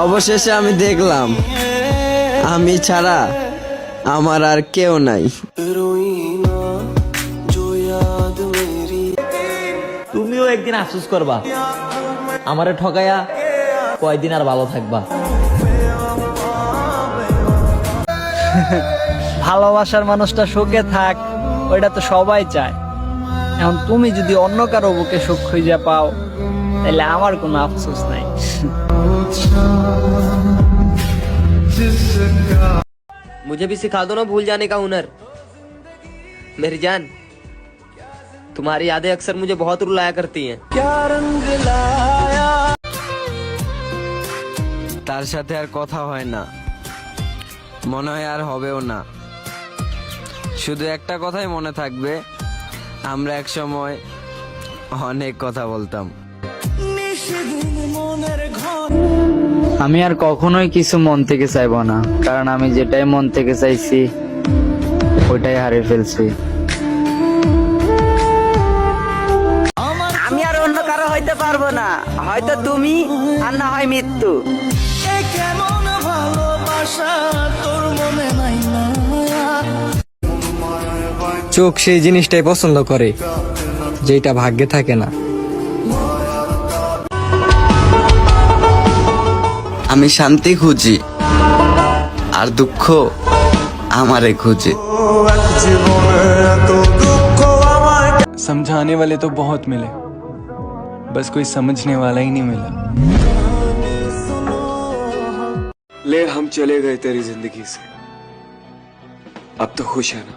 অবশেষে আমি দেখলাম আমি ছাড়া আমার আর কেউ নাই। তুমিও একদিন আফসোস করবা, আমারে ঠকাইয়া কয়দিন আর ভালো থাকবা। ভালোবাসার মানুষটা সুখে থাক, ওইটা তো সবাই চায়। এখন তুমি যদি অন্য কারো বুকে সুখ খুঁজে পাও, তাহলে আমার কোনো আফসোস নাই। मुझे भी सिखा दो ना भूल जाने का हुनर। मेरी जान, तुम्हारी यादें अक्सर मुझे बहुत रुलाया करती हैं। তার সাথে আর কথা হয় না, মনে হয় আর হবেও না। শুধু একটা কথাই মনে থাকবে, আমরা এক সময় অনেক কথা বলতাম। আমি আর কখনোই কিছু মন থেকে চাইবো না, কারণ আমি যেটাই মন থেকে চাইছি ওইটাই হারিয়ে ফেলছি। আমি আর অন্য কারো হইতে পারবো না, হয়তো তুমি আর না হয় মৃত্যু। চোখ সেই জিনিসটাই পছন্দ করে যেটা ভাগ্যে থাকে না। আমি শান্তি খুঁজি আর দুঃখ আমারে খুঁজে। समझाने वाले तो बहुत मिले, बस कोई समझने वाला ही नहीं मिला। ले हम चले गए तेरी जिंदगी से, अब तो खुश है ना।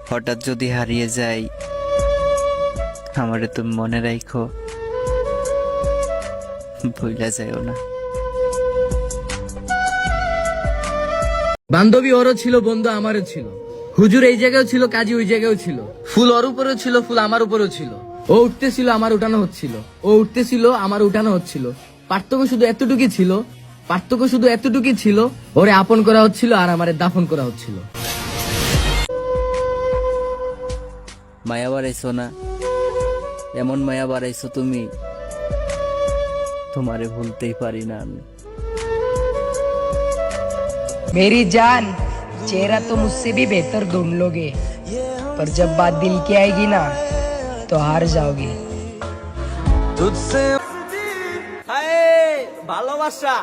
হঠাৎ যদি হারিয়ে যাই, আমারে তুমি মনে রাখো, ভুলে যাইও না। বান্ধবী ওরও ছিল, বন্ধু আমারও ছিল, হুজুর এই জায়গায় ছিল, কাজী ওই জায়গায় ছিল, ফুল ওর উপরেও ছিল, ফুল আমার উপরেও ছিল। ও উঠতেছিল, আমার উঠানো হচ্ছিল, ও উঠতেছিল, আমার উঠানো হচ্ছিল। পার্থক্য শুধু এতটুকুই ছিল, ওরে আপন করা হচ্ছিল আর আমারে দাফন করা হচ্ছিল। মায়া বাড়াইছো না, এমন মায়া বাড়াইছো তুমি, তোমারে ভুলতেই পারি না আমি। मेरी जान, चेहरा तो मुझसे भी बेहतर ढूंढ लोगे, पर जब बात दिल की आएगी ना तो हार जाओगे। ভালোবাসা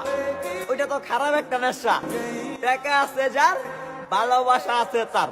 ওইটা তো খারাপ একটা নেশা। টাকা আছে যার, ভালোবাসা আছে তার।